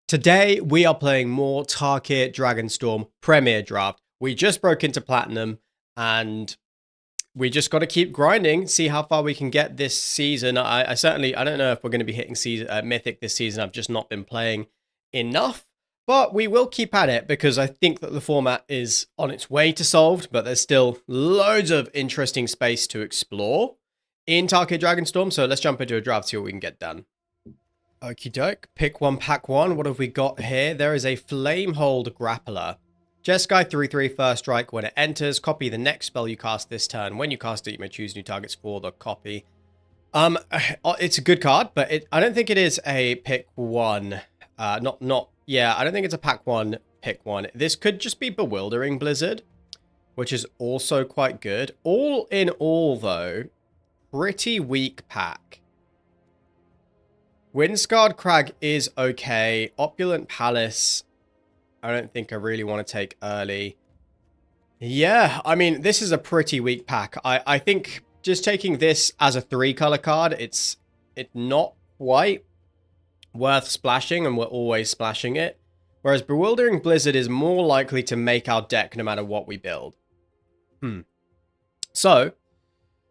Today, we are playing more Tarkir Dragonstorm Premier Draft. We just broke into Platinum, and we just got to keep grinding, see how far we can get this season. I don't know if we're going to be hitting Mythic this season. I've just not been playing enough, but we will keep at it because I think that the format is on its way to solved, but there's still loads of interesting space to explore in Tarkir Dragonstorm. So let's jump into a draft, see what we can get done. Okie doke. Pick one, pack one. What have we got here? There is a Flamehold Grappler. Jeskai 3/3 first strike. When it enters, copy the next spell you cast this turn. When you cast it, you may choose new targets for the copy. It's a good card, but I don't think it is a pick one. I don't think it's a pack one, pick one. This could just be Bewildering Blizzard, which is also quite good. All in all, though, pretty weak pack. Windscarred Crag is okay. Opulent Palace, I don't think I really want to take early. Yeah, I mean, this is a pretty weak pack. I think just taking this as a 3-color card, it's not quite worth splashing, and we're always splashing it. Whereas Bewildering Blizzard is more likely to make our deck no matter what we build. So,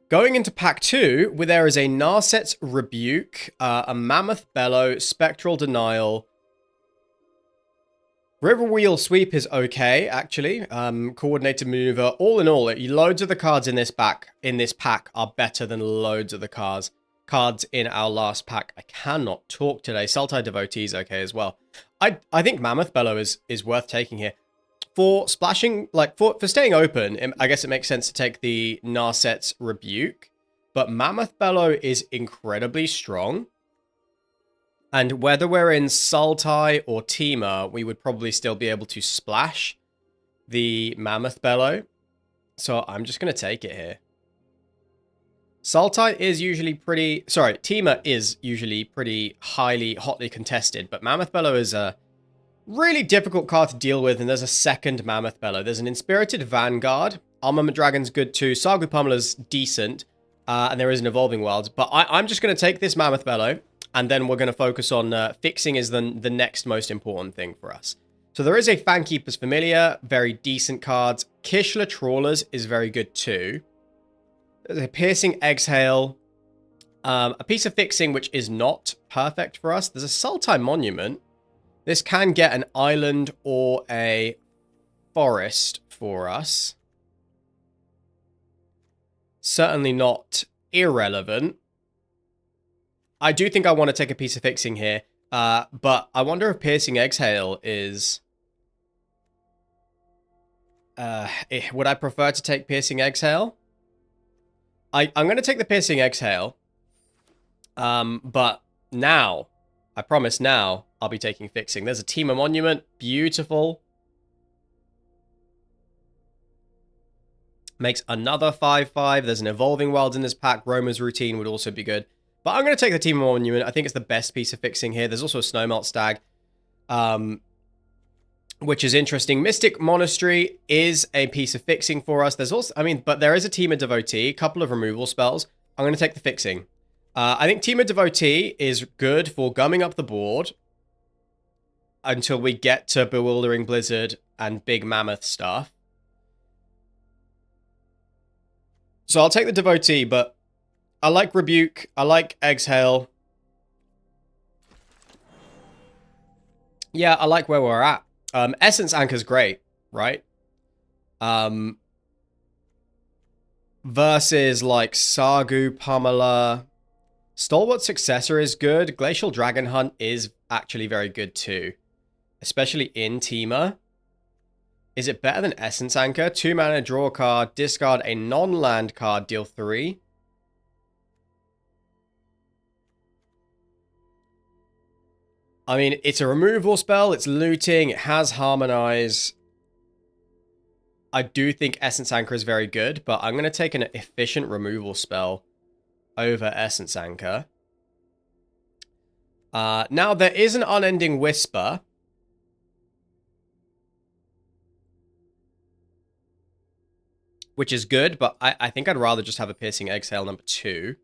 going into pack 2, where there is a Narset's Rebuke, a Mammoth Bellow, Spectral Denial. Riverwheel Sweep is okay, actually. Coordinated Maneuver. All in all, loads of the cards in this pack are better than loads of the cards in our last pack. I cannot talk today. Sultai Devotee is okay as well. I think Mammoth Bellow is worth taking here. For splashing, for staying open, I guess it makes sense to take the Narset's Rebuke. But Mammoth Bellow is incredibly strong. And whether we're in Sultai or Temur, we would probably still be able to splash the Mammoth Bellow. So I'm just going to take it here. Sultai is usually Temur is usually pretty hotly contested. But Mammoth Bellow is a really difficult card to deal with, and there's a second Mammoth Bellow. There's an Inspirited Vanguard. Armament Dragon's good too. Sagu Pummela's decent. And there is an Evolving Wilds. But I'm just going to take this Mammoth Bellow, and then we're going to focus on fixing is the next most important thing for us. So there is a Fankeeper's Familiar. Very decent cards. Kishla Trawlers is very good too. There's a Piercing Exhale. A piece of fixing which is not perfect for us. There's a Sultai Monument. This can get an island or a forest for us. Certainly not irrelevant. I do think I want to take a piece of fixing here. But I wonder if Piercing Exhale is... would I prefer to take Piercing Exhale? I'm going to take the Piercing Exhale. But now, I promise now, I'll be taking fixing. There's a Temur Monument. Beautiful. Makes another 5/5. There's an Evolving Wilds in this pack. Roma's Routine would also be good. But I'm going to take the Temur Monument. I think it's the best piece of fixing here. There's also a Snowmelt Stag, which is interesting. Mystic Monastery is a piece of fixing for us. There's also, but there is a Temur Devotee, a couple of removal spells. I'm going to take the fixing. I think Temur Devotee is good for gumming up the board until we get to Bewildering Blizzard and Big Mammoth stuff. So I'll take the Devotee, but I like Rebuke. I like Exhale. Yeah, I like where we're at. Essence Anchor's great, right? Versus like Sagu Pummela. Stalwart Successor is good. Glacial Dragon Hunt is actually very good too. Especially in Temur. Is it better than Essence Anchor? 2 mana, draw a card, discard a non-land card, deal 3. I mean, it's a removal spell, it's looting, it has Harmonize. I do think Essence Anchor is very good, but I'm going to take an efficient removal spell over Essence Anchor. Now, there is an Unending Whisper. Which is good, but I think I'd rather just have a Piercing Exhale number 2.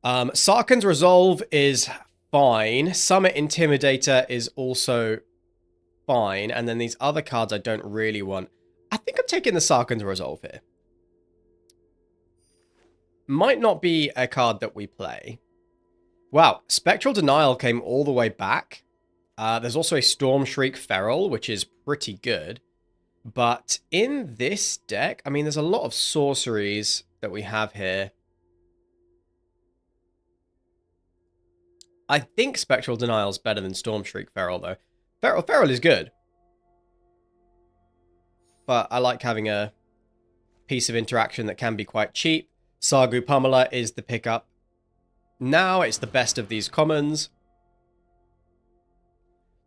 Sarkhan's Resolve is fine. Summit Intimidator is also fine. And then these other cards I don't really want. I think I'm taking the Sarkhan's Resolve here. Might not be a card that we play. Wow, Spectral Denial came all the way back. There's also a Storm Shriek Feral, which is pretty good. But in this deck, I mean, there's a lot of sorceries that we have here. I think Spectral Denial is better than Storm Shriek Feral, though. Feral is good. But I like having a piece of interaction that can be quite cheap. Sargu Pummeler is the pickup. Now it's the best of these commons.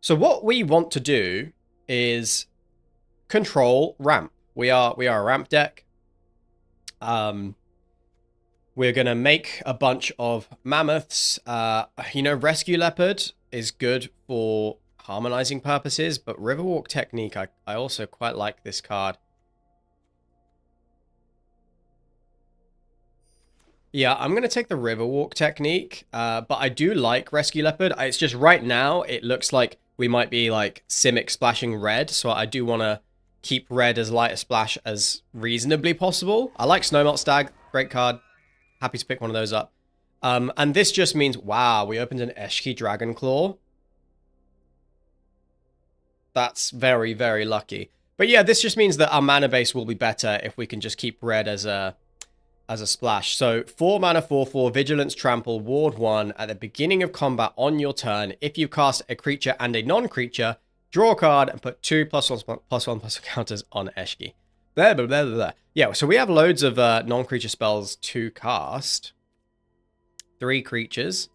So what we want to do is control ramp. We are a ramp deck. We're going to make a bunch of mammoths. Rescue Leopard is good for harmonizing purposes, but Riverwalk Technique, I also quite like this card. Yeah, I'm going to take the Riverwalk Technique, but I do like Rescue Leopard. It's just right now, it looks like we might be like Simic splashing red, so I do want to keep red as light a splash as reasonably possible. I like Snowmelt Stag, great card. Happy to pick one of those up. And this just means, wow, we opened an Eshki Dragonclaw. That's very, very lucky. But yeah, this just means that our mana base will be better if we can just keep red as a splash. So 4 mana, 4/4, Vigilance, Trample, Ward 1. At the beginning of combat on your turn, if you cast a creature and a non-creature, draw a card and put 2+1/+1 counters on Eshki. Blah, blah, blah, blah. Yeah, so we have loads of non-creature spells to cast. 3 creatures.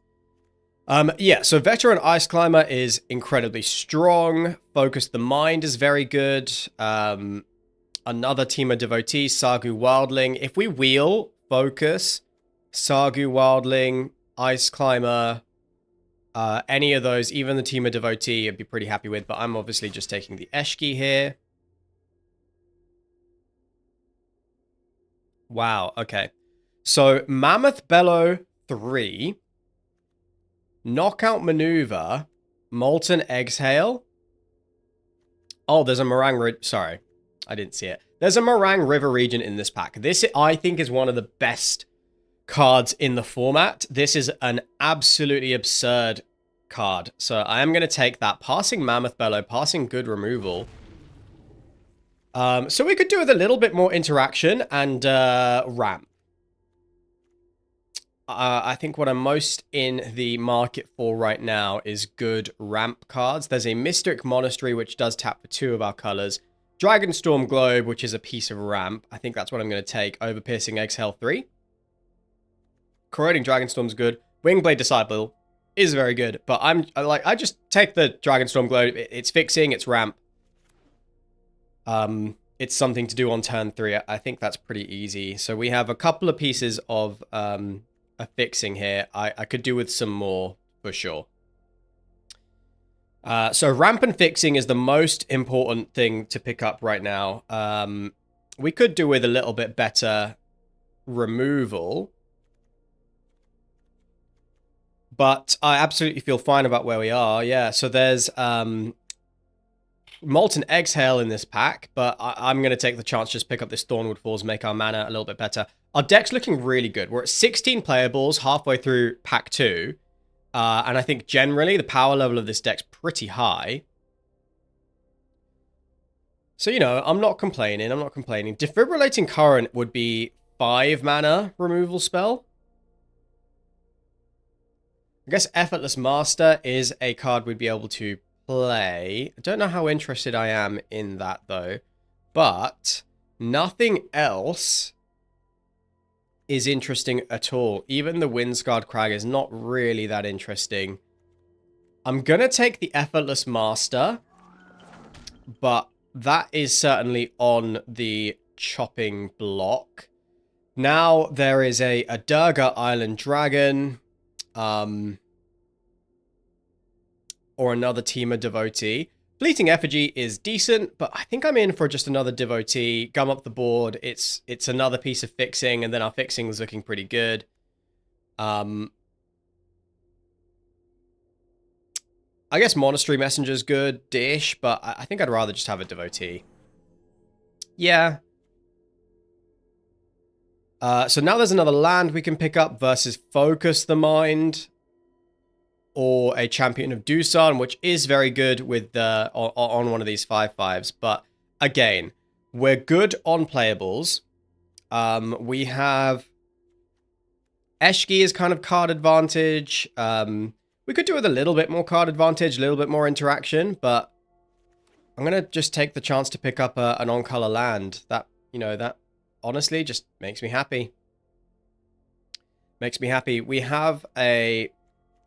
Yeah, so Veteran Ice Climber is incredibly strong. Focus the Mind is very good. Another Temur Devotee, Sargu Wildling. If we wheel, Focus, Sargu Wildling, Ice Climber, any of those, even the Temur Devotee, I'd be pretty happy with, but I'm obviously just taking the Eshki here. Wow, okay. So, Mammoth Bellow 3, Knockout Maneuver, Molten Exhale. Oh, there's a Meringue... Sorry, I didn't see it. There's a Meringue River region in this pack. This, I think, is one of the best cards in the format. This is an absolutely absurd card. So I am going to take that. Passing Mammoth Bellow, passing good removal. So we could do with a little bit more interaction and ramp. I think what I'm most in the market for right now is good ramp cards. There's a Mystic Monastery, which does tap for 2 of our colors. Dragonstorm Globe, which is a piece of ramp. I think that's what I'm going to take over Piercing Exhale 3. Corroding Dragonstorm's good. Wingblade Disciple is very good, but I just take the Dragonstorm Globe. It's fixing, it's ramp. It's something to do on turn 3. I think that's pretty easy. So we have a couple of pieces of a fixing here. I could do with some more for sure. So ramp and fixing is the most important thing to pick up right now. We could do with a little bit better removal. But I absolutely feel fine about where we are. Yeah, so there's Molten Exhale in this pack, but I'm going to take the chance, just pick up this Thornwood Falls, make our mana a little bit better. Our deck's looking really good. We're at 16 playables halfway through pack 2. And I think generally the power level of this deck's pretty high. So, I'm not complaining. Defibrillating Current would be 5 mana removal spell. I guess Effortless Master is a card we'd be able to play. I don't know how interested I am in that, though. But nothing else is interesting at all. Even the Windscarred Crag is not really that interesting. I'm going to take the Effortless Master, but that is certainly on the chopping block. Now there is a Durga Island Dragon, or another Temur Devotee. Fleeting Effigy is decent, but I think I'm in for just another Devotee. Gum up the board. It's another piece of fixing, and then our fixing is looking pretty good. I guess Monastery Messenger's good-ish, but I think I'd rather just have a Devotee. Yeah. So now there's another land we can pick up versus Focus the Mind or a Champion of Doosan, which is very good with on one of these 5/5s. But again, we're good on playables. We have Eshki is kind of card advantage. We could do with a little bit more card advantage, a little bit more interaction, but I'm going to just take the chance to pick up an on-color land. That honestly just makes me happy. Makes me happy. We have a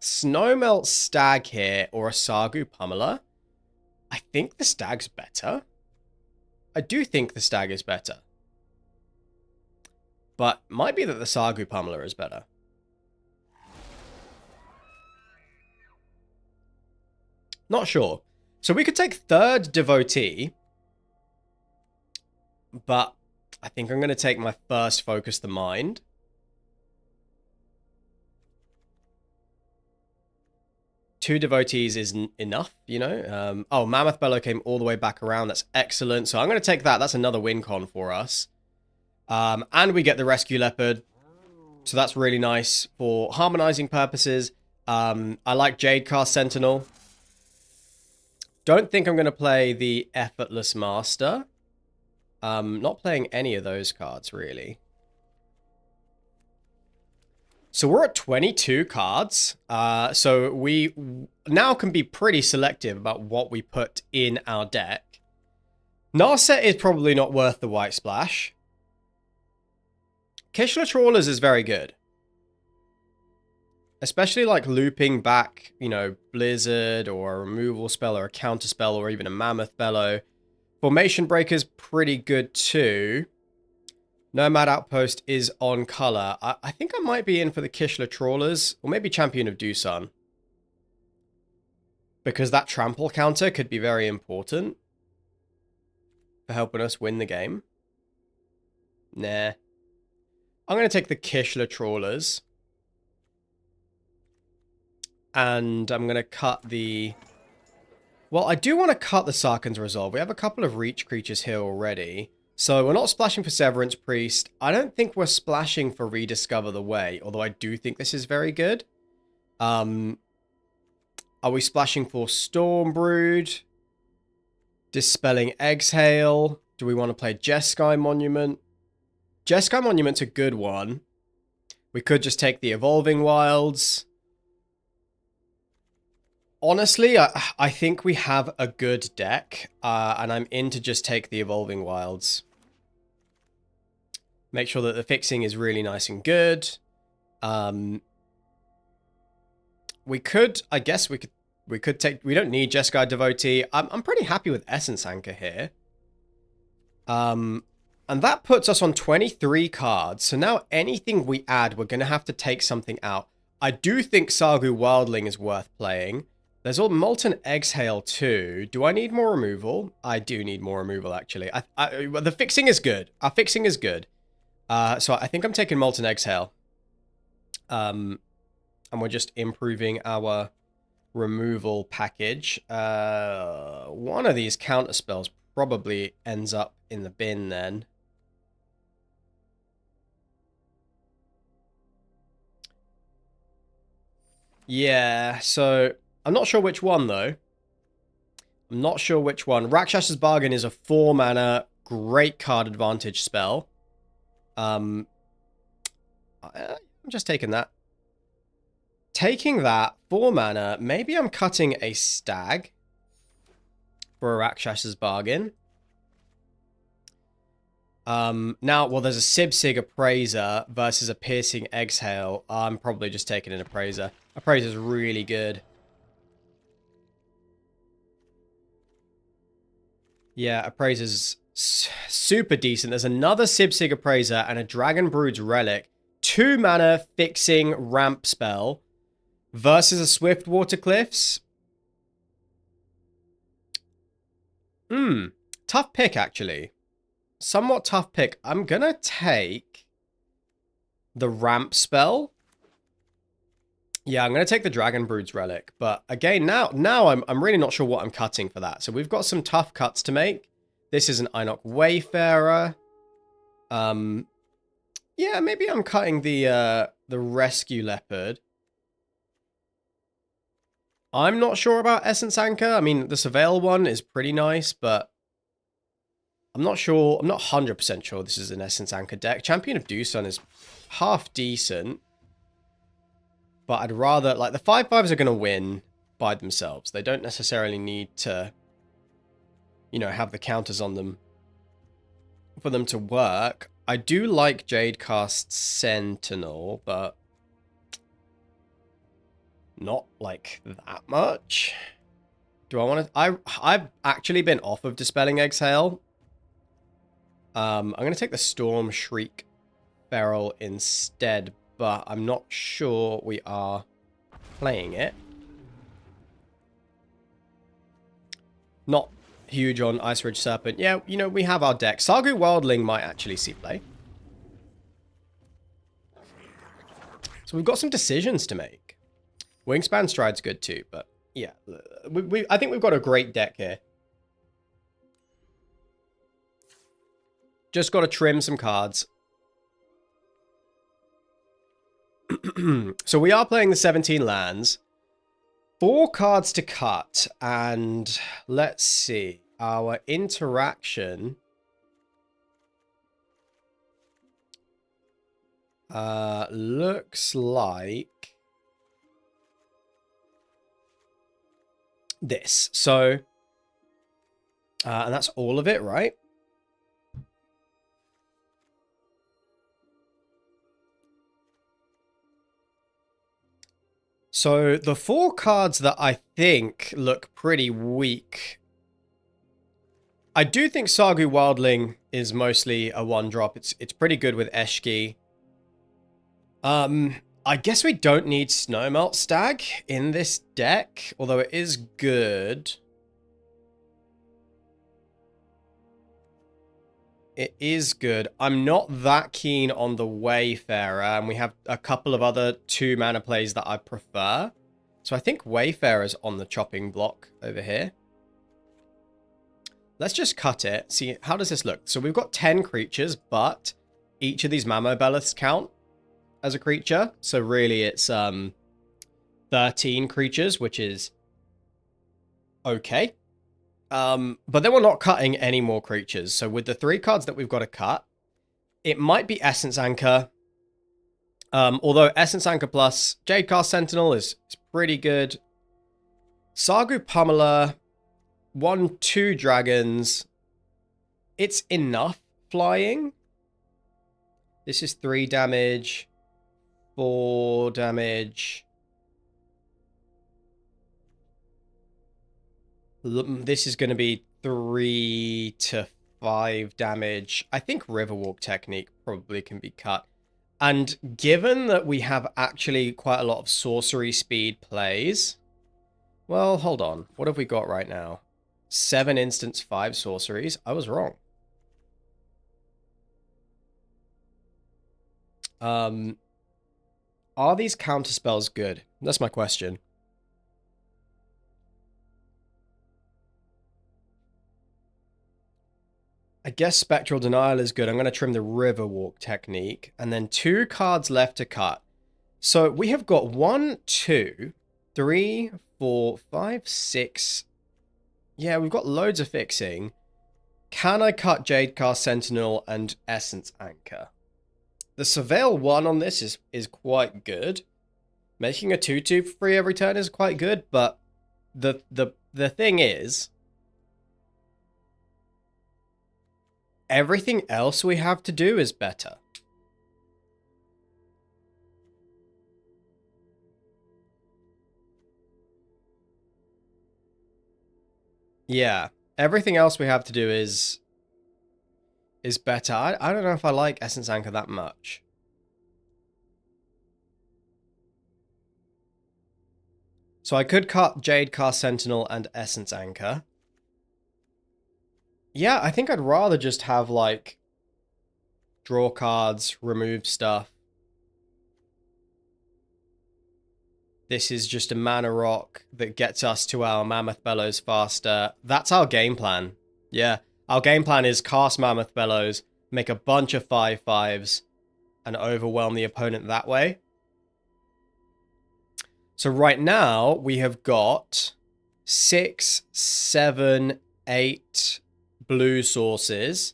Snowmelt Stag here or a Sargu Pummeler. I think the Stag's better. I do think the Stag is better. But might be that the Sargu Pummeler is better. Not sure. So we could take third Devotee. But I think I'm going to take my first Focus the Mind. Two Devotees is enough, you know. Oh, Mammoth Bellow came all the way back around. That's excellent. So I'm going to take that. That's another win con for us. And we get the Rescue Leopard. So that's really nice for harmonizing purposes. I like Jadecast Sentinel. Don't think I'm going to play the Effortless Master. Not playing any of those cards, really. So we're at 22 cards. So we now can be pretty selective about what we put in our deck. Narset is probably not worth the white splash. Kishla Trawlers is very good. Especially like looping back, you know, Blizzard or a removal spell or a counter spell or even a Mammoth Bellow. Formation Breaker's pretty good too. Nomad Outpost is on color. I think I might be in for the Kishla Trawlers or maybe Champion of Doosan. Because that trample counter could be very important for helping us win the game. Nah. I'm going to take the Kishla Trawlers. And I'm going to cut the... Well, I do want to cut the Sarkhan's Resolve. We have a couple of reach creatures here already. So we're not splashing for Severance Priest. I don't think we're splashing for Rediscover the Way. Although I do think this is very good. Are we splashing for Stormbrood? Dispelling Exhale? Do we want to play Jeskai Monument? Jeskai Monument's a good one. We could just take the Evolving Wilds. Honestly, I think we have a good deck, and I'm in to just take the Evolving Wilds. Make sure that the fixing is really nice and good. We could, I guess we could take, we don't need Jeskai Devotee. I'm pretty happy with Essence Anchor here. And that puts us on 23 cards. So now anything we add, we're going to have to take something out. I do think Sargu Wildling is worth playing. There's all Molten Exhale too. Do I need more removal? I do need more removal, actually. The fixing is good. Our fixing is good. So I think I'm taking Molten Exhale. And we're just improving our removal package. One of these counter spells probably ends up in the bin then. Yeah, so... I'm not sure which one, though. I'm not sure which one. Rakshas's Bargain is a 4-mana, great card advantage spell. I'm just taking that. Taking that, 4 mana, maybe I'm cutting a Stag for a Rakshas's Bargain. Now, well, there's a Sibsig Appraiser versus a Piercing Exhale. I'm probably just taking an Appraiser. Appraiser's really good. Yeah, Appraiser's super decent. There's another Sibsig Appraiser and a Dragonbrood's Relic. 2 mana fixing ramp spell versus a Swiftwater Cliffs. Tough pick, actually. Somewhat tough pick. I'm going to take the ramp spell Yeah, I'm going to take the Dragon Brood's Relic. But again, now I'm really not sure what I'm cutting for that. So we've got some tough cuts to make. This is an Inoc Wayfarer. Yeah, maybe I'm cutting the Rescue Leopard. I'm not sure about Essence Anchor. I mean, the Surveil one is pretty nice, but I'm not sure. I'm not 100% sure this is an Essence Anchor deck. Champion of Doosan is half decent. But I'd rather... Like, the 5/5s are going to win by themselves. They don't necessarily need to, you know, have the counters on them for them to work. I do like Jadecast Sentinel, but not, like, that much. Do I want to... I've actually been off of Dispelling Exhale. I'm going to take the Storm Shriek Feral instead, but I'm not sure we are playing it. Not huge on Ice Ridge Serpent. Yeah, you know, we have our deck. Sargu Wildling might actually see play. So we've got some decisions to make. Wingspan Stride's good too, but yeah. I think we've got a great deck here. Just got to trim some cards. So we are playing the 17 lands. 4 cards to cut. And let's see. Our interaction... looks like... this. So... and that's all of it, right? So the 4 cards that I think look pretty weak. I do think Sargu Wildling is mostly a 1-drop. It's pretty good with Eshki. I guess we don't need Snowmelt Stag in this deck, although it is good. It is good. I'm not that keen on the Wayfarer, and we have a couple of other 2-mana plays that I prefer. So I think Wayfarer's on the chopping block over here. Let's just cut it. See, how does this look? So we've got 10 creatures, but each of these Mammoth Bellows count as a creature. So really it's 13 creatures, which is okay. But then we're not cutting any more creatures. So with the 3 cards that we've got to cut, it might be Essence Anchor. Although Essence Anchor plus Jadecast Sentinel is pretty good. Sargu Pummeler, 1/2 dragons. It's enough flying. This is 3 damage, 4 damage. This is going to be 3 to 5 damage. I think Riverwalk Technique probably can be cut. And given that we have actually quite a lot of sorcery speed plays... Well, hold on. What have we got right now? 7 instants, 5 sorceries. I was wrong. Are these counterspells good? That's my question. I guess Spectral Denial is good. I'm going to trim the Riverwalk Technique. And then 2 cards left to cut. So we have got 1, 2, 3, 4, 5, 6. Yeah, we've got loads of fixing. Can I cut Jadecast Sentinel and Essence Anchor? The Surveil 1 on this is quite good. Making a 2/2 for free every turn is quite good, but the thing is, everything else we have to do is better. Yeah, everything else we have to do is better. I don't know if I like Essence Anchor that much. So I could cut Jadecast Sentinel and Essence Anchor. Yeah, I think I'd rather just have, like, draw cards, remove stuff. This is just a mana rock that gets us to our Mammoth Bellows faster. That's our game plan. Yeah, our game plan is cast Mammoth Bellows, make a bunch of 5/5s, and overwhelm the opponent that way. So right now, we have got 6, 7, 8 blue sources.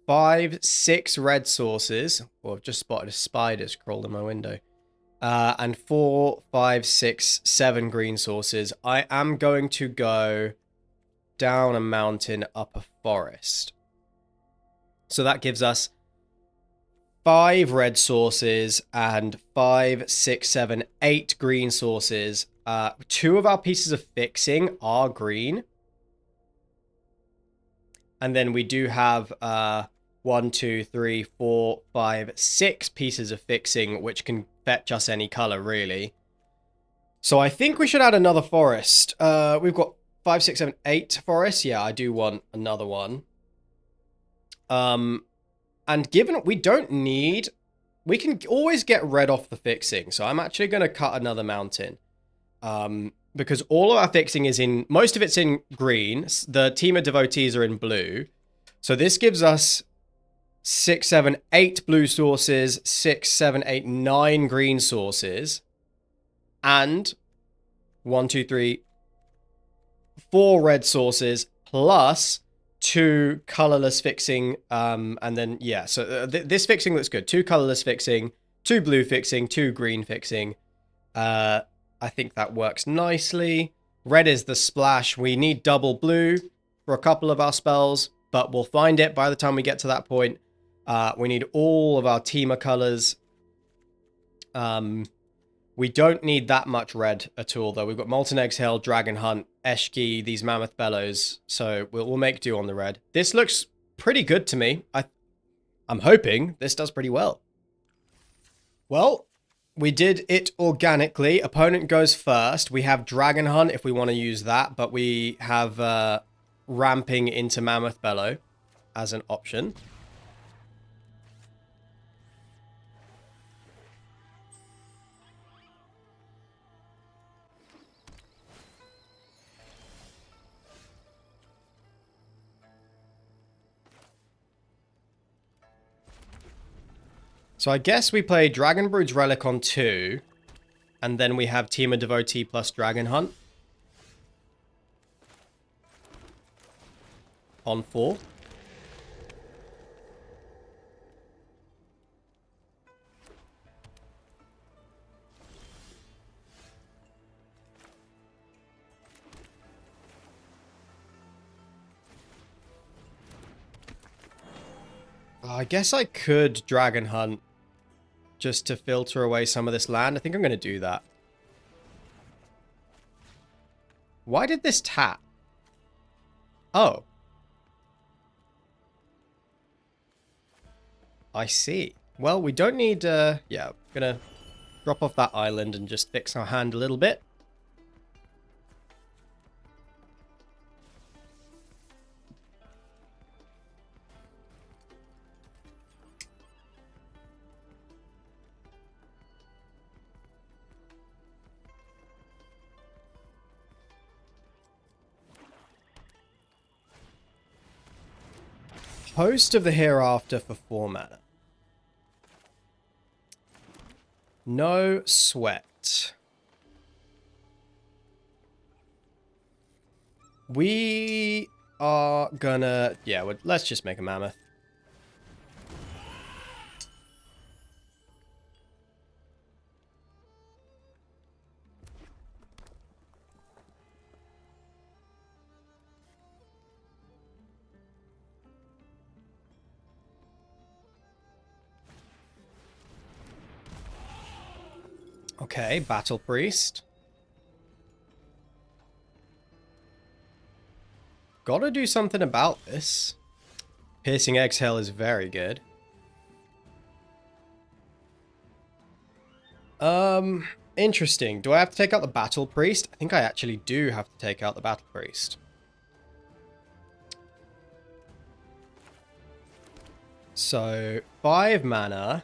5, 6 red sources. Well, I've just spotted a spider crawled in my window. And 4, 5, 6, 7 green sources. I am going to go down a mountain, up a forest. So that gives us 5 red sources and 5, 6, 7, 8 green sources. 2 of our pieces of fixing are green. And then we do have 1, 2, 3, 4, 5, 6 pieces of fixing, which can fetch us any color, really. So I think we should add another forest. We've got 5, 6, 7, 8 forests. Yeah, I do want another one. And given we don't need... We can always get red off the fixing. So I'm actually going to cut another mountain. Because all of our fixing is in... Most of it's in green. The team of devotees are in blue. So this gives us 6, 7, 8 blue sources, 6, 7, 8, 9 green sources, and 1, 2, 3, 4 red sources, plus 2 colorless fixing, and then, yeah, so this fixing looks good. 2 colorless fixing, 2 blue fixing, 2 green fixing. I think that works nicely. Red is the splash. We need double blue for a couple of our spells, but we'll find it by the time we get to that point. We need all of our Temur colors. We don't need that much red at all, though. We've got Molten Exhale, Dragon Hunt, Eshki, these Mammoth Bellows, so we'll make do on the red. This looks pretty good to me. I'm hoping this does pretty well. Well, we did it organically. Opponent goes first. We have Dragon Hunt if we want to use that, but we have ramping into Mammoth Bellow as an option. So I guess we play Dragonbrood's Relic on 2, and then we have Team of Devotee plus Dragon Hunt on 4. I guess I could Dragon Hunt just to filter away some of this land. I think I'm going to do that. Why did this tap? Oh. I see. Well, we don't need... yeah, I'm going to drop off that island and just fix our hand a little bit. Host of the Hereafter for 4 mana. No sweat. We are gonna... Yeah, let's just make a Mammoth. Okay, Battle Priest. Gotta do something about this. Piercing Exhale is very good. Interesting. Do I have to take out the Battle Priest? I think I actually do have to take out the Battle Priest. So, 5 mana.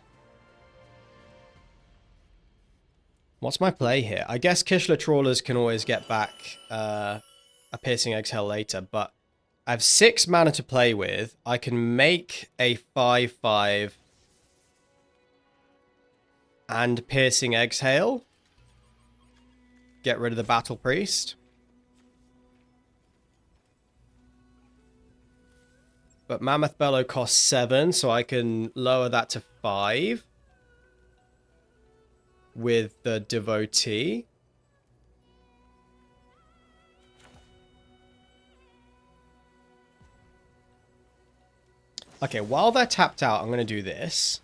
What's my play here? I guess Kishla Trawlers can always get back a Piercing Exhale later, but I have 6 mana to play with. I can make a 5/5 and Piercing Exhale. Get rid of the Battle Priest. But Mammoth Bellow costs 7, so I can lower that to 5 with the Devotee. Okay, while they're tapped out, I'm going to do this.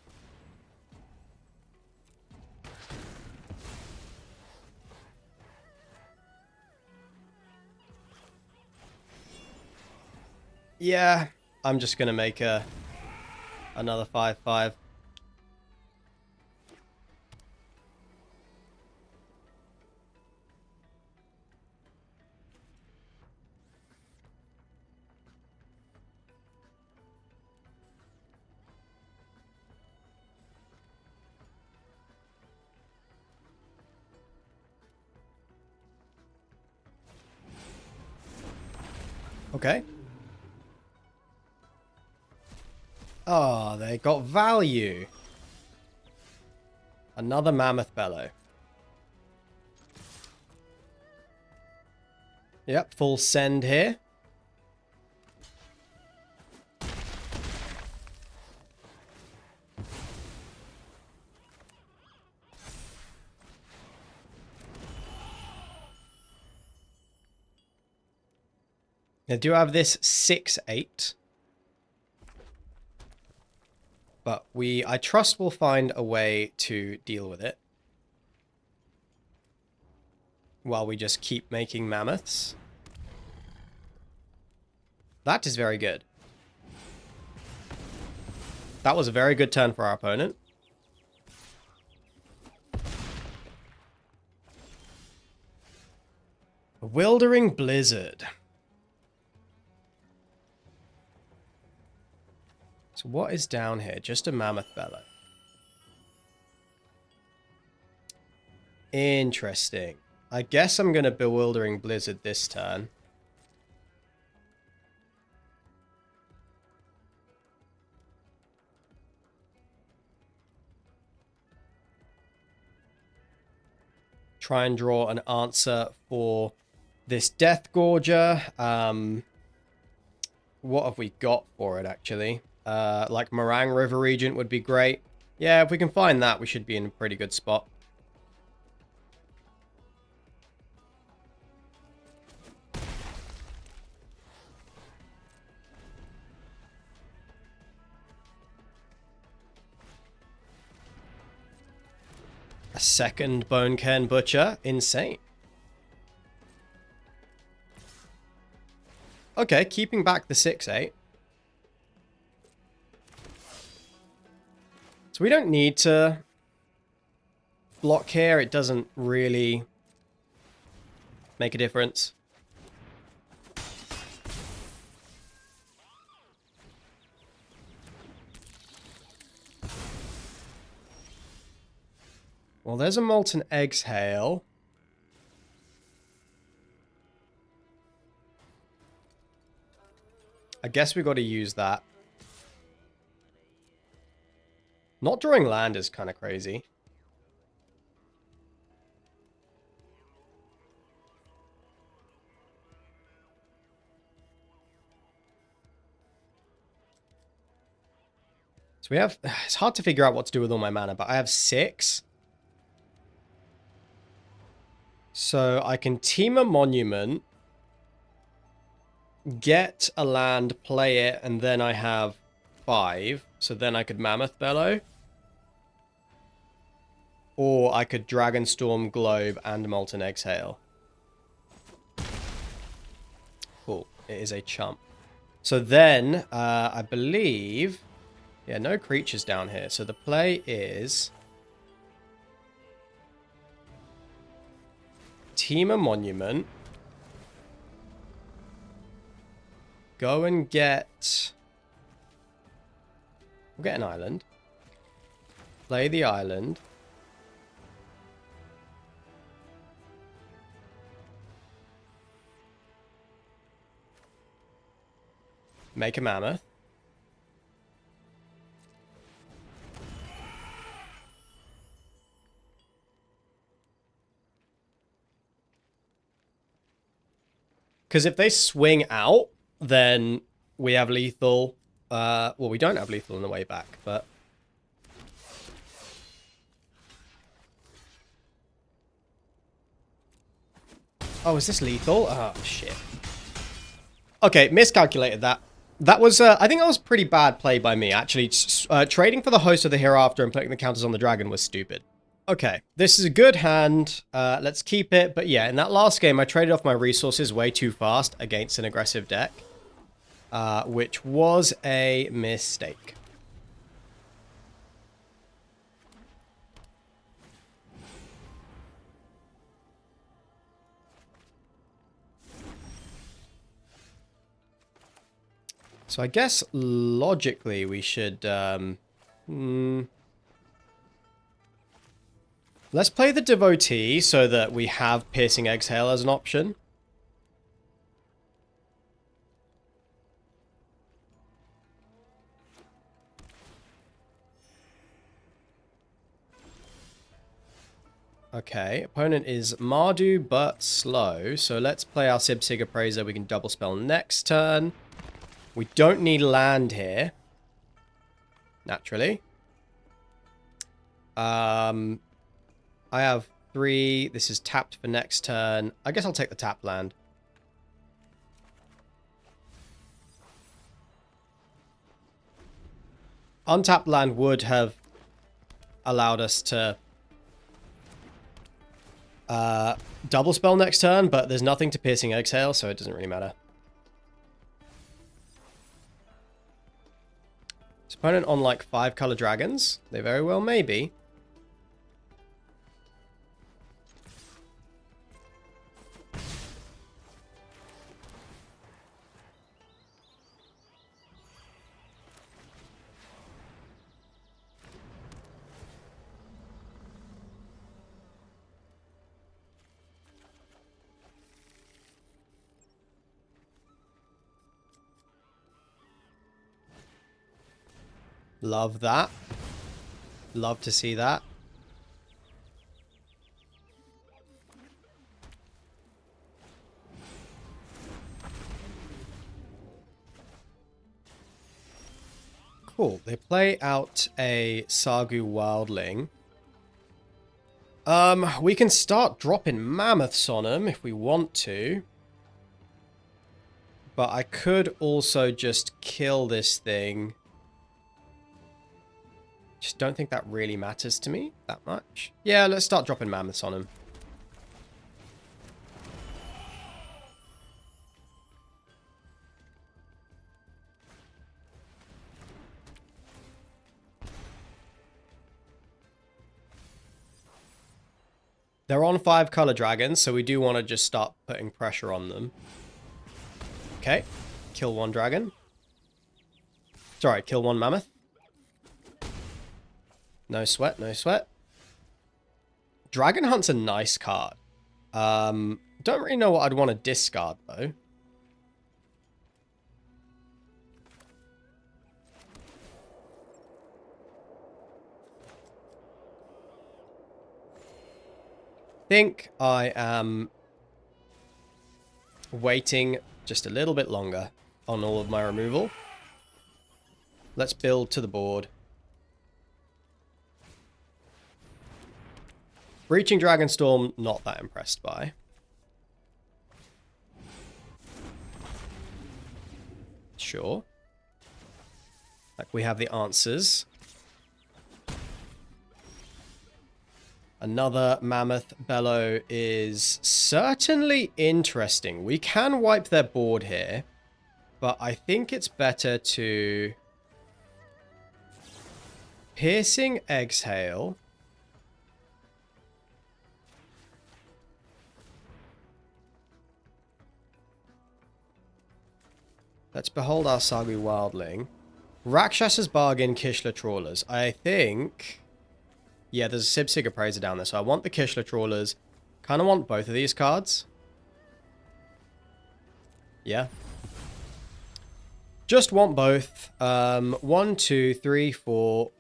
Yeah, I'm just going to make another 5/5. Okay. Oh, they got value. Another Mammoth Bellow. Yep, full send here. I do have this 6/8. But I trust we'll find a way to deal with it. While we just keep making mammoths. That is very good. That was a very good turn for our opponent. A Wildering Blizzard. So what is down here? Just a Mammoth Bellow. Interesting. I guess I'm going to Bewildering Blizzard this turn. Try and draw an answer for this Death Gorger. What have we got for it, actually? Like Meringue River Regent would be great. Yeah, if we can find that, we should be in a pretty good spot. A second Bone Cairn Butcher. Insane. Okay, keeping back the 6/8. So we don't need to block here. It doesn't really make a difference. Well, there's a Molten Exhale. I guess we got to use that. Not drawing land is kind of crazy. So we have... It's hard to figure out what to do with all my mana, but I have 6. So I can team a Monument, get a land, play it, and then I have 5. So then I could Mammoth Bellow. Or I could Dragonstorm, Globe, and Molten Exhale. Cool. It is a chump. So then, I believe... Yeah, no creatures down here. So the play is... Team a Monument. Go and get... We'll get an island. Play the island. Make a mammoth. Because if they swing out, then we have lethal. Well, we don't have lethal on the way back, but... Oh, is this lethal? Oh, shit. Okay, miscalculated that. That was, I think that was pretty bad play by me, actually. Trading for the Host of the Hereafter and putting the counters on the dragon was stupid. Okay, this is a good hand. Let's keep it. But yeah, in that last game, I traded off my resources way too fast against an aggressive deck, which was a mistake. So I guess logically we should... Let's play the Devotee so that we have Piercing Exhale as an option. Okay, opponent is Mardu but slow, so let's play our Sib-Sig Appraiser. We can double spell next turn. We don't need land here. Naturally. I have 3. This is tapped for next turn. I guess I'll take the tap land. Untapped land would have allowed us to double spell next turn, but there's nothing to Piercing Exhale, so it doesn't really matter. This opponent on like 5 color dragons. They very well may be. Love that. Love to see that. Cool. They play out a Sargu Wildling. We can start dropping mammoths on them if we want to. But I could also just kill this thing. Just don't think that really matters to me that much. Yeah, let's start dropping mammoths on him. They're on 5 color dragons, so we do want to just start putting pressure on them. Okay, kill 1 dragon. Sorry, kill 1 mammoth. No sweat, no sweat. Dragon Hunt's a nice card. Don't really know what I'd want to discard, though. Think I am waiting just a little bit longer on all of my removal. Let's build to the board. Breaching Dragonstorm, not that impressed by. Sure. Like we have the answers. Another Mammoth Bellow is certainly interesting. We can wipe their board here, but I think it's better to Piercing Exhale. Let's behold our Sargu Wildling. Rakshas's Bargain, Kishla Trawlers. I think... Yeah, there's a Sib-Sig Appraiser down there, so I want the Kishla Trawlers. Kind of want both of these cards. Yeah. Just want both. 1, 2, 3, 4,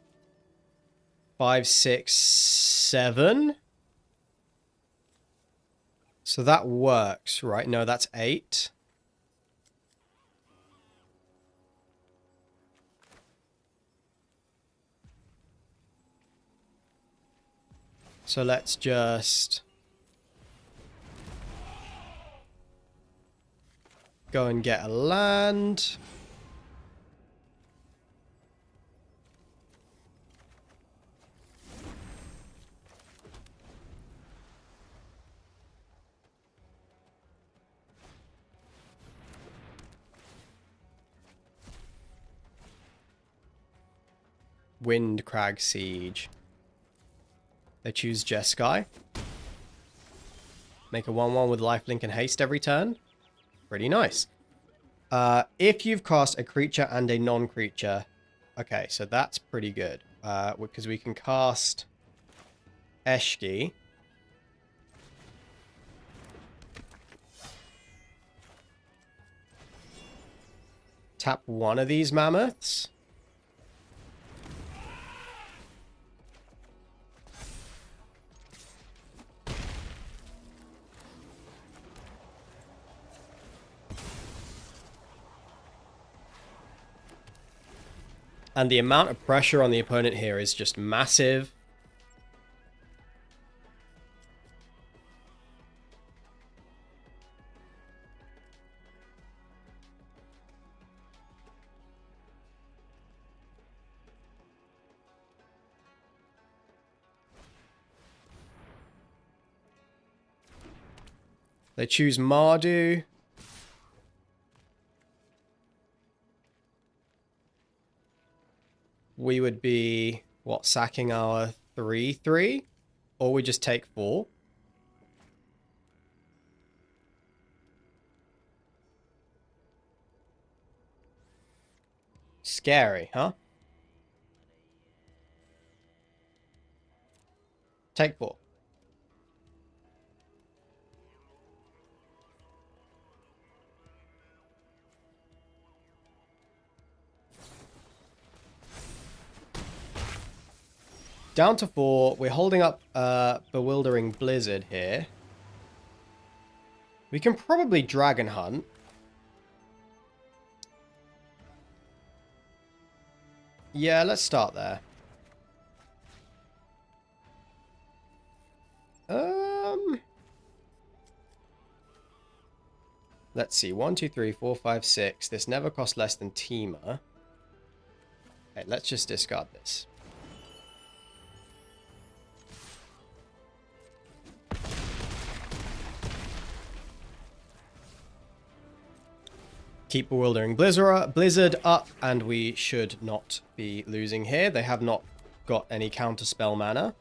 5, 6, 7. So that works, right? No, that's 8. So let's just go and get a land. Wind Crag Siege. They choose Jeskai. Make a 1/1 with lifelink and haste every turn. Pretty nice. If you've cast a creature and a non-creature... Okay, so that's pretty good. Because we can cast Eshki. Tap one of these mammoths. And the amount of pressure on the opponent here is just massive. They choose Mardu. We would be, what, sacking our 3/3? Or we just take 4? Scary, huh? Take 4. Down to 4. We're holding up Bewildering Blizzard here. We can probably Dragon Hunt. Yeah, let's start there. Let's see. 1, 2, 3, 4, 5, 6. This never costs less than Temur. Okay, let's just discard this. Keep Bewildering Blizzard up, and we should not be losing here. They have not got any counterspell mana.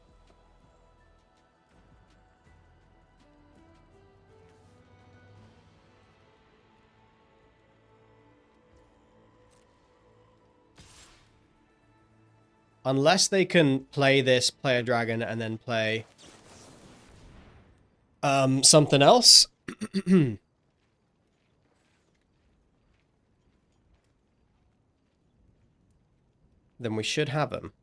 Unless they can play this, play a dragon, and then play something else. Then we should have them.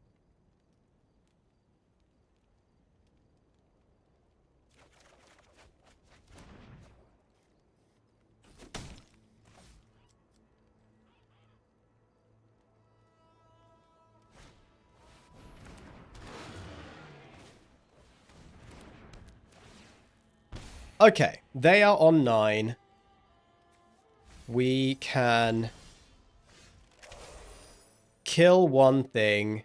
Okay, they are on 9. We can kill one thing.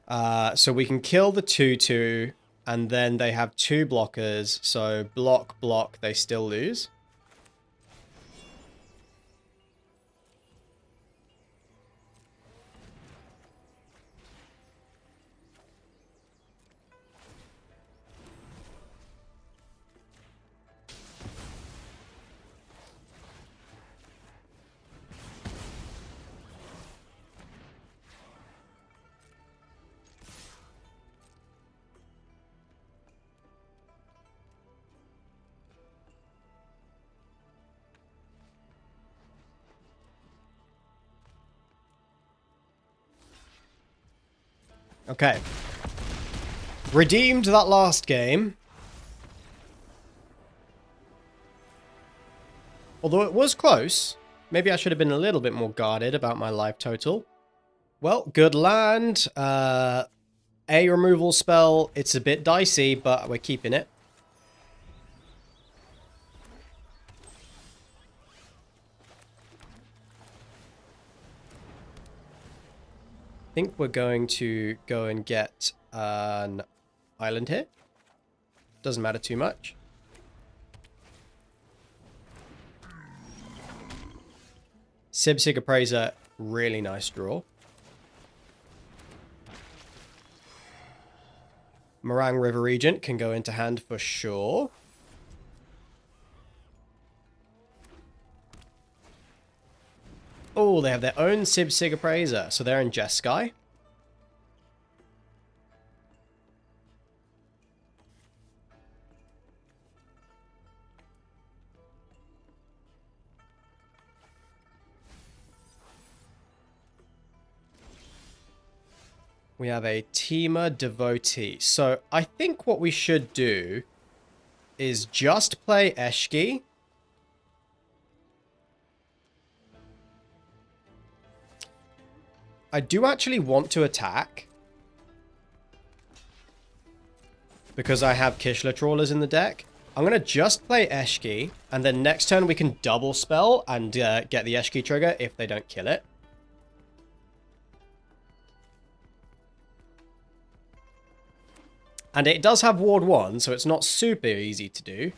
So we can kill the 2/2, and then they have 2 blockers. So block, block, they still lose. Okay. Redeemed that last game. Although it was close. Maybe I should have been a little bit more guarded about my life total. Well, good land. A removal spell. It's a bit dicey, but we're keeping it. I think we're going to go and get an island here. Doesn't matter too much. Sibsig Appraiser, really nice draw. Meringue River Regent can go into hand for sure. Oh, they have their own Sibsig Appraiser, so they're in Jeskai. We have a Temur Devotee. So I think what we should do is just play Eshki. I do actually want to attack, because I have Kishla Trawlers in the deck. I'm going to just play Eshki, and then next turn we can double spell and get the Eshki trigger if they don't kill it. And it does have Ward 1, so it's not super easy to do.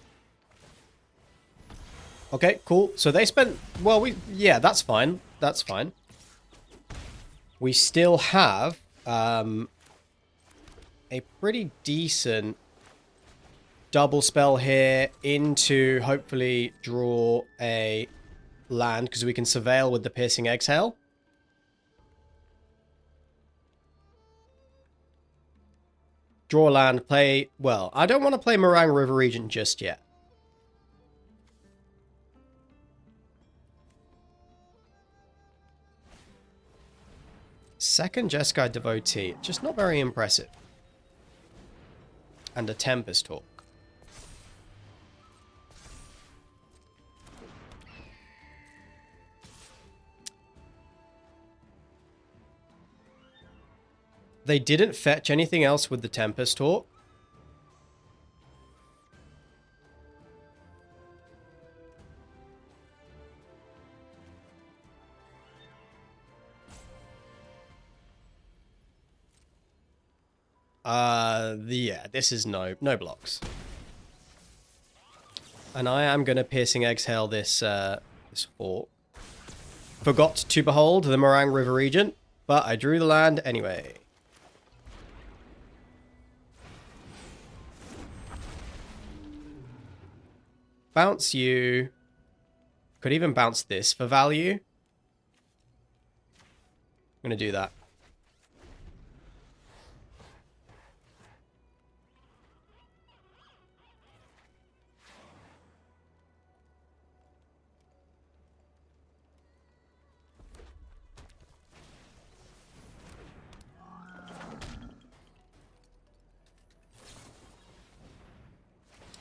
Okay, cool. So they spent... Well, yeah, that's fine. That's fine. We still have a pretty decent double spell here into hopefully draw a land, because we can surveil with the Piercing Exhale. Draw land, play... Well, I don't want to play Meringue River Regent just yet. Second Jeskai Devotee. Just not very impressive. And a Tempest Hawk. They didn't fetch anything else with the Tempest Hawk. Yeah, this is no blocks. And I am going to Piercing Exhale this Hawk. Forgot to behold the Meringue River Regent, but I drew the land anyway. Bounce you. Could even bounce this for value. I'm going to do that.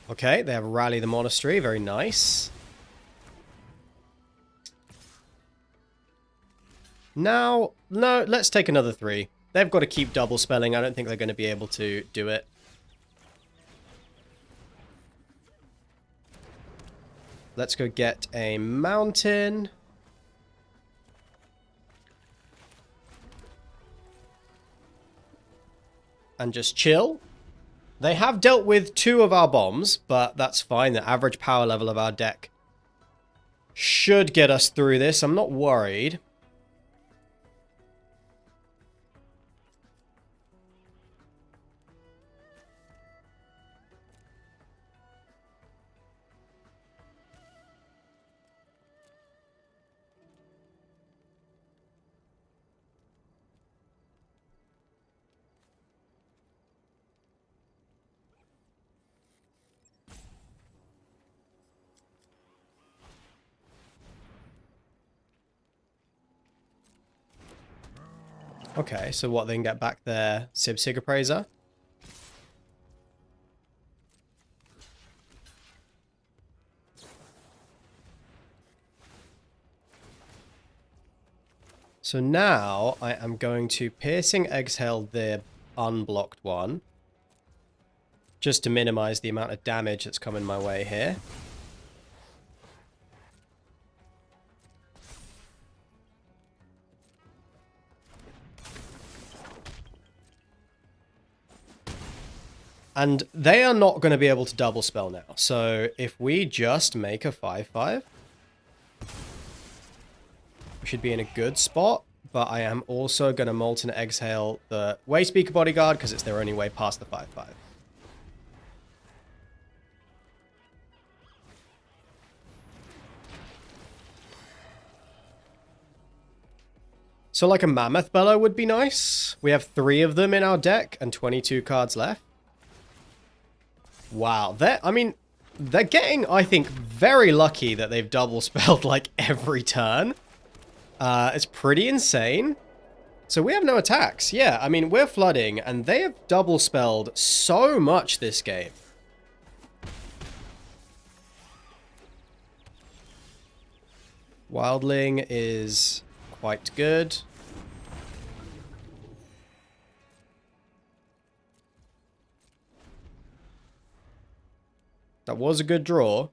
Okay, they have Rally the Monastery. Very nice. Now, no, let's take another 3. They've got to keep double spelling. I don't think they're going to be able to do it. Let's go get a mountain. And just chill. They have dealt with 2 of our bombs, but that's fine. The average power level of our deck should get us through this. I'm not worried. Okay, so what, they can get back their Sig Appraiser? So now I am going to Piercing Exhale the unblocked one, just to minimize the amount of damage that's coming my way here. And they are not going to be able to double spell now. So if we just make a 5/5, we should be in a good spot. But I am also going to Molten Exhale the Wayspeaker Bodyguard because it's their only way past the 5/5. So like a Mammoth Bellow would be nice. We have 3 of them in our deck and 22 cards left. Wow, they're getting, I think, very lucky that they've double spelled like every turn. It's pretty insane. So we have no attacks. Yeah, I mean, we're flooding, and they have double spelled so much this game. Wildling is quite good. That was a good draw.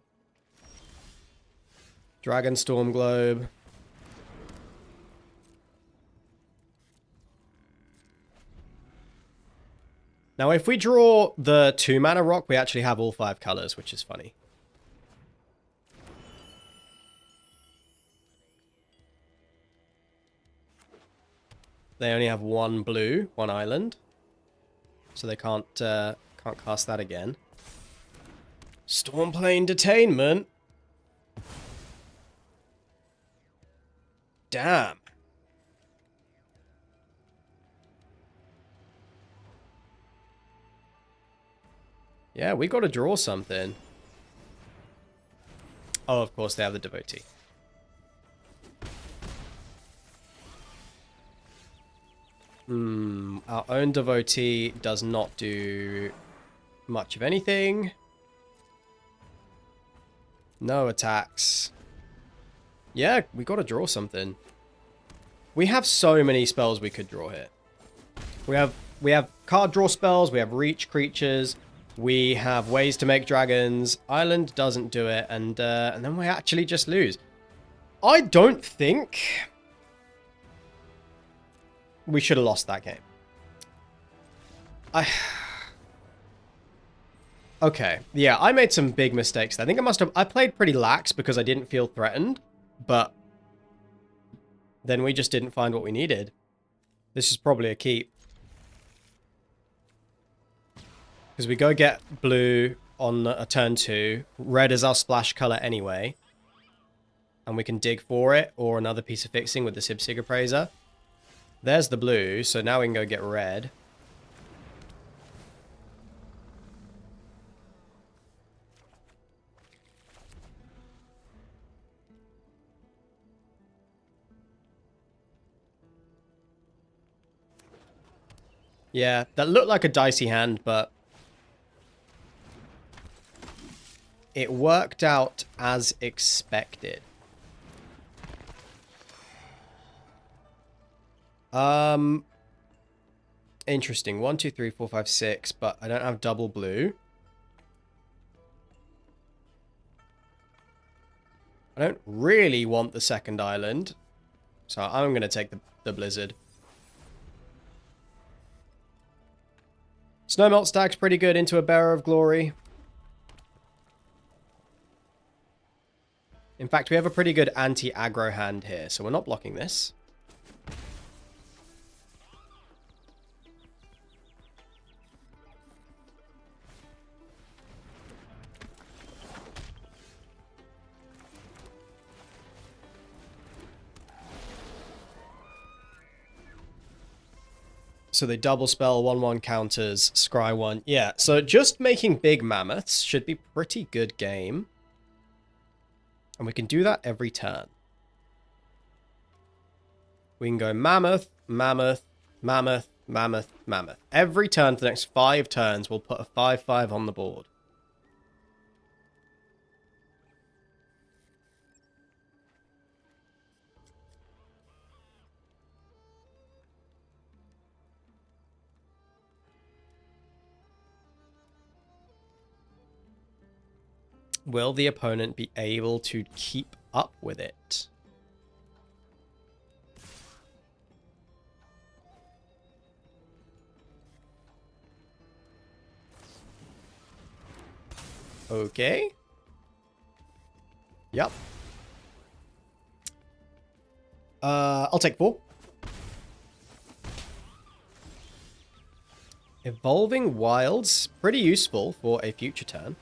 Dragon Storm Globe. Now, if we draw the 2-mana rock, we actually have all 5 colors, which is funny. They only have 1 blue, 1 island. So they can't cast that again. Stormplane Detainment. Damn. Yeah, we got to draw something. Oh, of course, they have the Devotee. Our own Devotee does not do much of anything. No attacks. Yeah, we got to draw something. We have so many spells we could draw here. We have card draw spells, we have reach creatures, we have ways to make dragons. Island doesn't do it, and then we actually just lose. I don't think we should have lost that game. Okay, yeah, I made some big mistakes. I think I played pretty lax because I didn't feel threatened, but then we just didn't find what we needed. This is probably a keep. Because we go get blue on a turn 2. Red is our splash color anyway. And we can dig for it or another piece of fixing with the Sig Appraiser. There's the blue, so now we can go get red. Yeah, that looked like a dicey hand, but it worked out as expected. Interesting. 1, 2, 3, 4, 5, 6, but I don't have double blue. I don't really want the second island, so I'm going to take the blizzard. Snowmelt stack's pretty good into a Bearer of Glory. In fact, we have a pretty good anti-aggro hand here, so we're not blocking this. So they double spell, 1/1 counters, scry 1. Yeah, so just making big mammoths should be pretty good game. And we can do that every turn. We can go mammoth, mammoth, Mammoth, mammoth, mammoth. Every turn for the next 5 turns, we'll put a 5/5 on the board. Will the opponent be able to keep up with it? Okay. Yep. I'll take 4. Evolving Wilds, pretty useful for a future turn.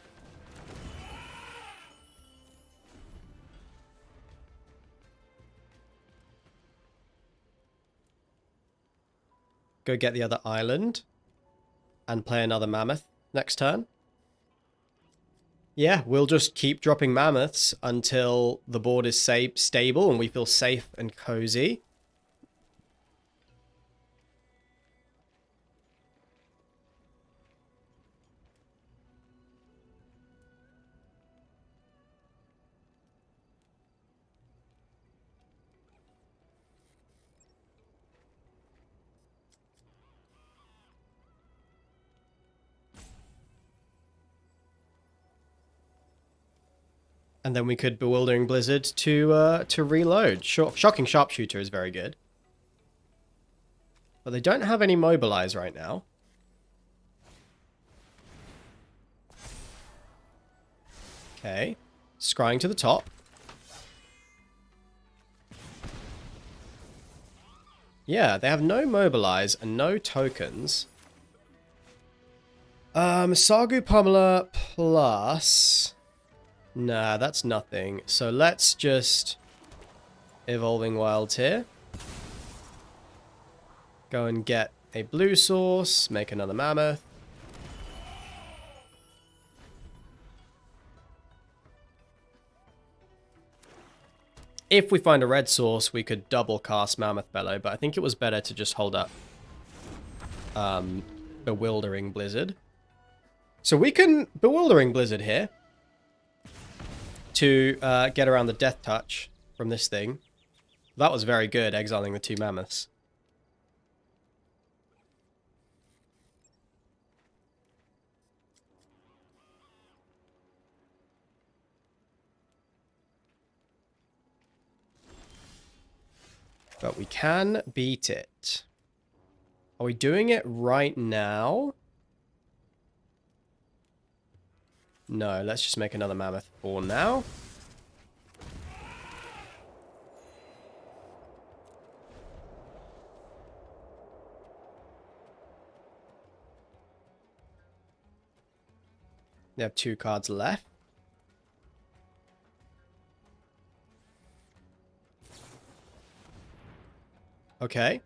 Go get the other island and play another mammoth next turn. Yeah, we'll just keep dropping mammoths until the board is stable and we feel safe and cozy. And then we could Bewildering Blizzard to reload. Shocking Sharpshooter is very good. But they don't have any Mobilize right now. Okay. Scrying to the top. Yeah, they have no Mobilize and no tokens. Sagu Pummeler plus... Nah, that's nothing. So let's just... Evolving Wilds here. Go and get a blue source. Make another mammoth. If we find a red source, we could double cast Mammoth Bellow, but I think it was better to just hold up Bewildering Blizzard. So we can Bewildering Blizzard here to get around the Death Touch from this thing. That was very good, exiling the 2 mammoths. But we can beat it. Are we doing it right now? No, let's just make another mammoth for now. They have 2 cards left. Okay.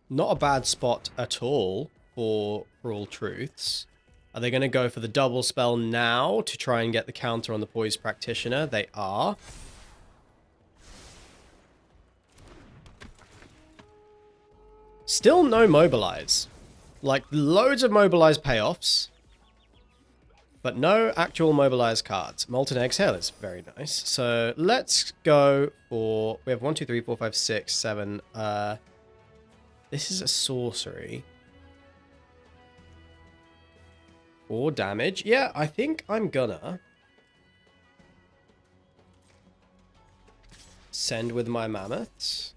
Not a bad spot at all for All Truths. Are they going to go for the double spell now to try and get the counter on the Poised Practitioner? They are. Still no Mobilize. Like, loads of Mobilize payoffs, but no actual Mobilize cards. Molten Exhale is very nice. So let's go for... We have 1, 2, 3, 4, 5, 6, 7. This is a sorcery. 4 damage. Yeah, I think I'm gonna send with my mammoths.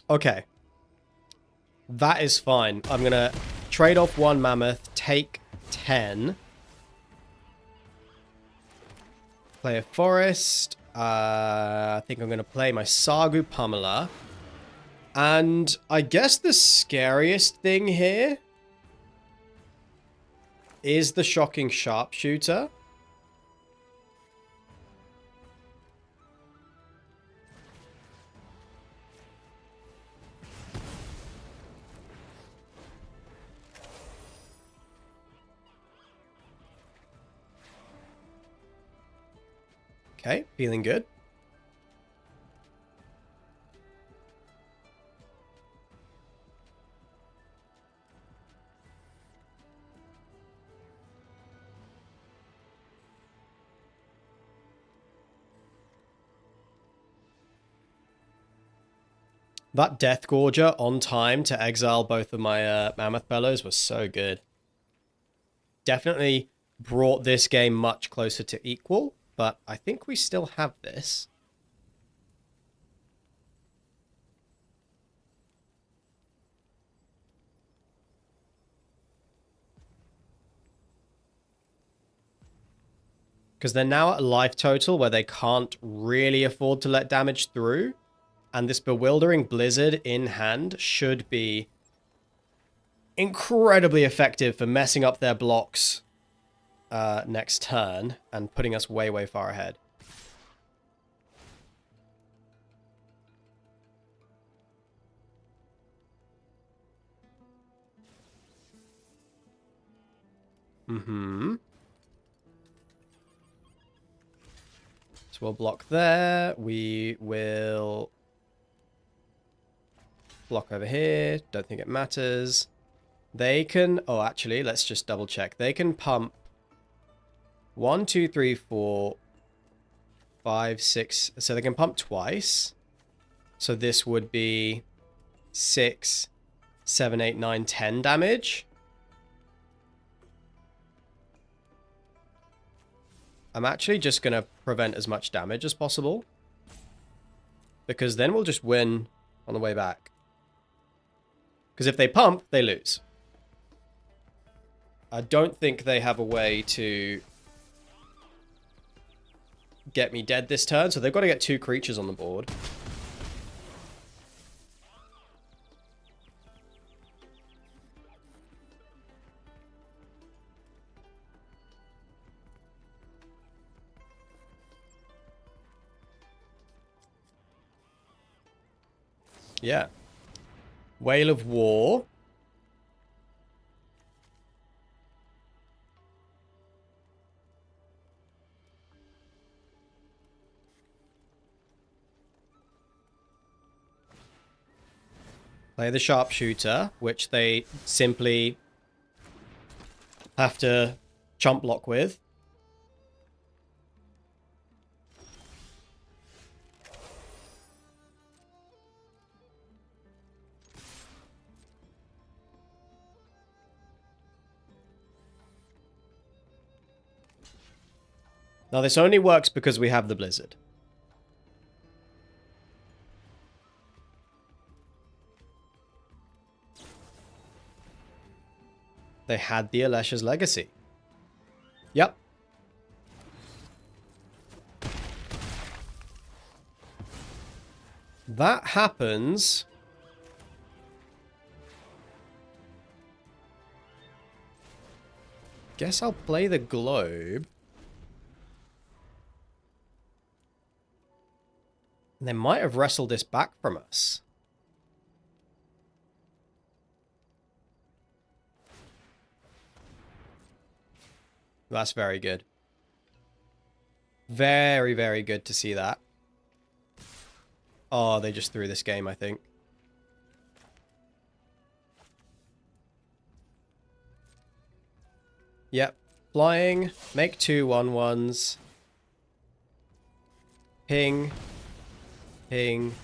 Okay. That is fine. I'm going to trade off 1 mammoth, take 10. Play a forest. I think I'm going to play my Sagu Pummeler. And I guess the scariest thing here is the Shocking Sharpshooter. Okay, feeling good. That Death Gorger on time to exile both of my Mammoth Bellows was so good. Definitely brought this game much closer to equal, but I think we still have this. Because they're now at a life total where they can't really afford to let damage through. And this Bewildering Blizzard in hand should be incredibly effective for messing up their blocks next turn and putting us way, way far ahead. Mm-hmm. So we'll block there. We will block over here. Don't think it matters. They can... Oh, actually, let's just double check. They can pump 1, 2, 3, 4, 5, 6. So they can pump twice. So this would be 6, 7, 8, 9, 10 damage. I'm actually just going to prevent as much damage as possible. Because then we'll just win on the way back. Because if they pump, they lose. I don't think they have a way to get me dead this turn. So they've got to get 2 creatures on the board. Yeah. Whale of War. Play the Sharpshooter, which they simply have to chump block with. Now, this only works because we have the Blizzard. They had the Alesha's Legacy. Yep. That happens. Guess I'll play the Globe. They might have wrestled this back from us. That's very good. Very, very good to see that. Oh, they just threw this game, I think. Yep. Flying. Make 2 1/1s. Ping. Ping.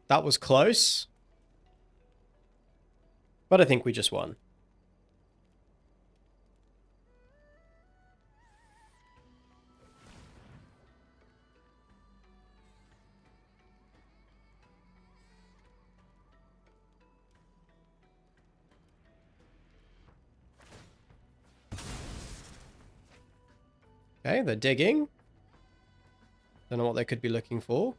That was close. But I think we just won. Okay, they're digging. Don't know what they could be looking for.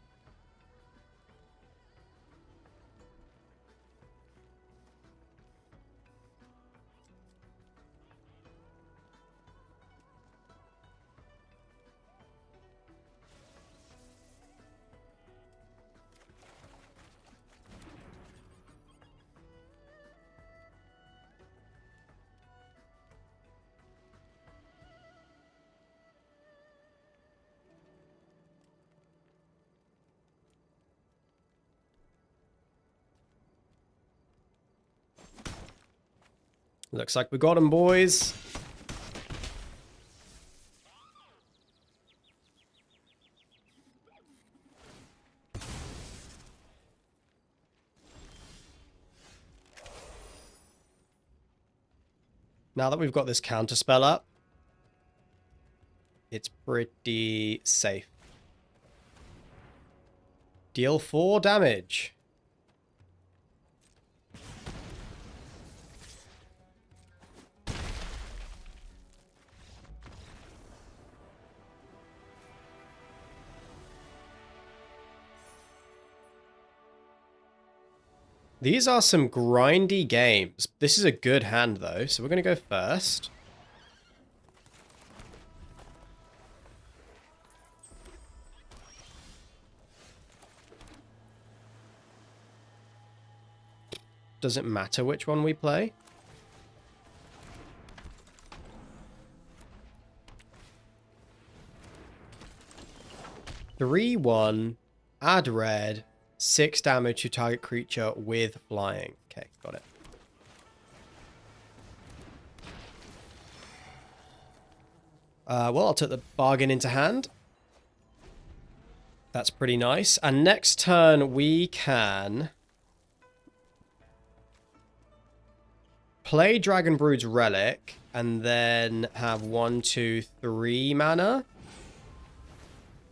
Looks like we got them, boys. Now that we've got this counter spell up, it's pretty safe. Deal 4 damage. These are some grindy games. This is a good hand, though, so we're going to go first. Does it matter which one we play? Three, 1, add red, 6 damage to target creature with flying. Okay, got it. Well, I'll take the bargain into hand. That's pretty nice. And next turn, we can play Dragonbrood's Relic and then have 1, 2, 3 mana.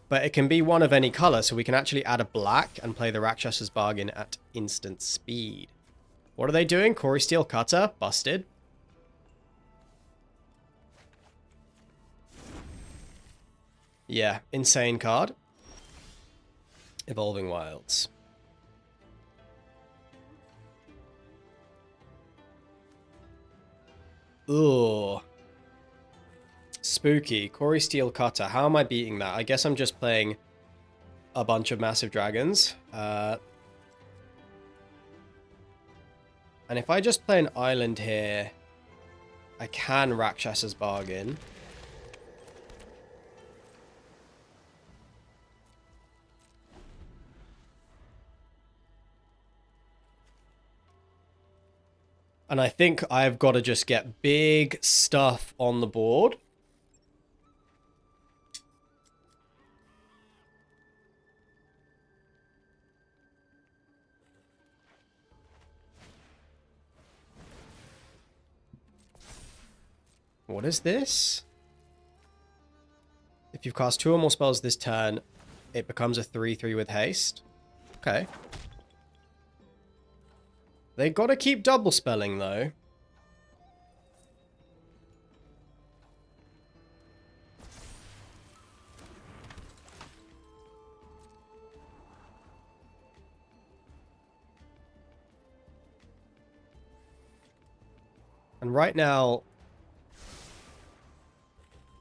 But it can be one of any color, so we can actually add a black and play the Rakshas's Bargain at instant speed. What are they doing? Corey Steel Cutter? Busted. Yeah, insane card. Evolving Wilds. Ooh. Spooky. Corey Steel Cutter. How am I beating that? I guess I'm just playing a bunch of massive dragons. And if I just play an island here, I can Rakshas's Bargain. And I think I've got to just get big stuff on the board. What is this? If you've cast 2 or more spells this turn, it becomes a 3/3 with haste. Okay. They gotta keep double spelling, though. And right now,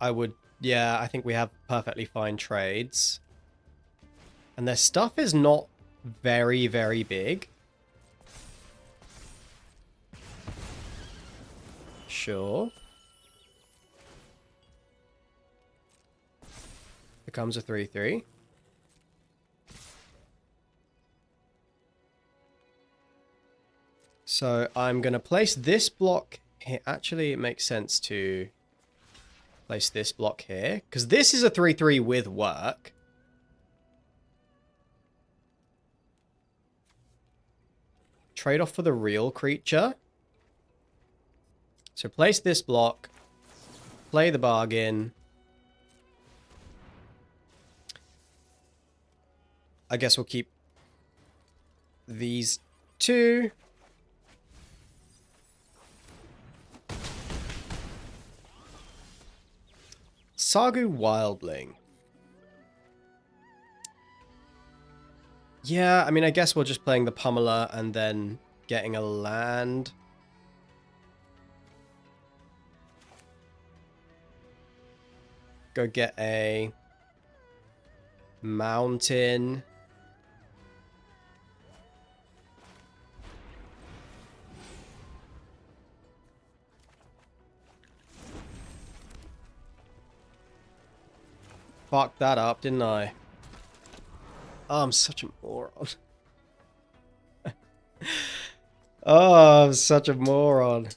I think we have perfectly fine trades. And their stuff is not very, very big. Sure. Becomes a 3/3. So I'm going to place this block here. Actually, it makes sense to place this block here, because this is a 3/3 with work. Trade off for the real creature. So place this block, play the bargain. I guess we'll keep these 2. Sargu Wildling. Yeah, I mean, I guess we're just playing the Pummeler and then getting a land. Go get a mountain. Fucked that up, didn't I? Oh, I'm such a moron. Oh, I'm such a moron.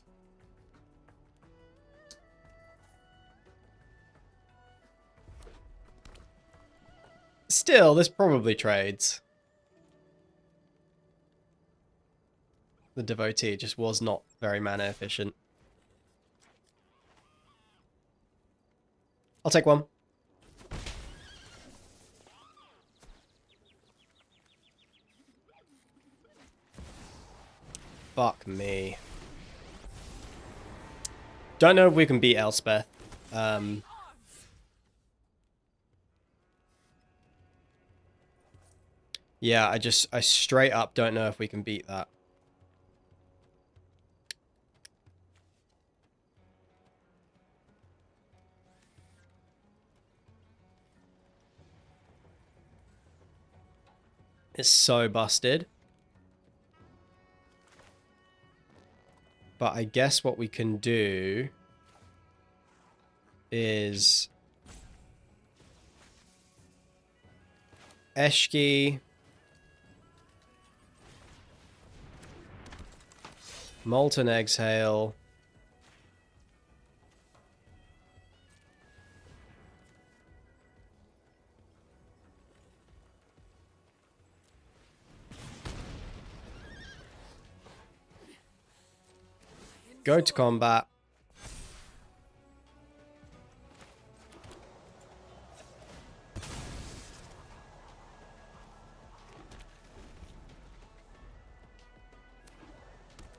Still, this probably trades. The Devotee just was not very mana efficient. I'll take one. Fuck me. Don't know if we can beat Elspeth. Yeah, I straight up don't know if we can beat that. It's so busted. But I guess what we can do is Eshki, Molten Exhale, go to combat.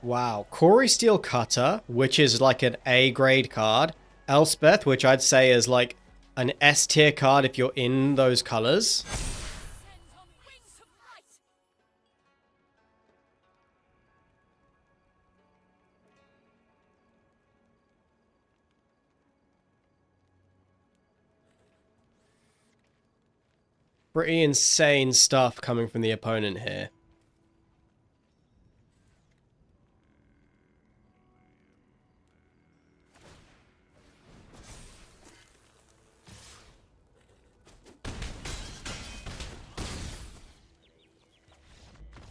Wow. Corey Steel Cutter, which is like an A grade card. Elspeth, which I'd say is like an S tier card if you're in those colors. Pretty insane stuff coming from the opponent here.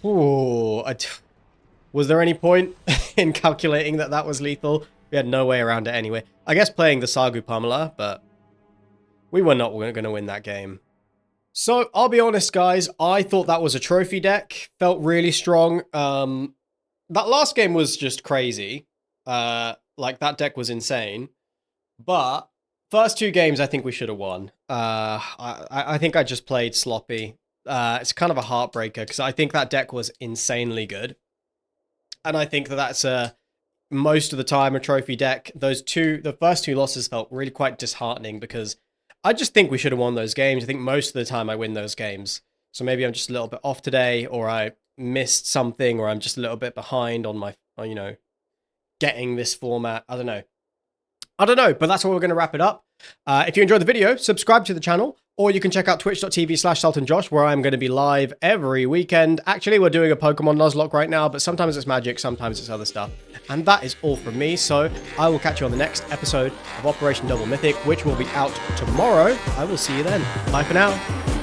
Ooh, was there any point in calculating that that was lethal? We had no way around it anyway. I guess playing the Sargu Pummeler, but we were not going to win that game. So, I'll be honest, guys. I thought that was a trophy deck. Felt really strong. That last game was just crazy. Like, that deck was insane. But first two games, I think we should have won. I think I just played sloppy. It's kind of a heartbreaker because I think that deck was insanely good. And I think that that's most of the time a trophy deck. The first two losses felt really quite disheartening because I just think we should have won those games. I think most of the time I win those games. So maybe I'm just a little bit off today, or I missed something, or I'm just a little bit behind on my, getting this format. I don't know, but that's where we're going to wrap it up. If you enjoyed the video, subscribe to the channel, or you can check out twitch.tv/SultanJosh, where I'm going to be live every weekend. Actually, we're doing a Pokemon Nuzlocke right now, but sometimes it's magic, sometimes it's other stuff. And that is all from me, so I will catch you on the next episode of Operation Double Mythic, which will be out tomorrow. I will see you then. Bye for now.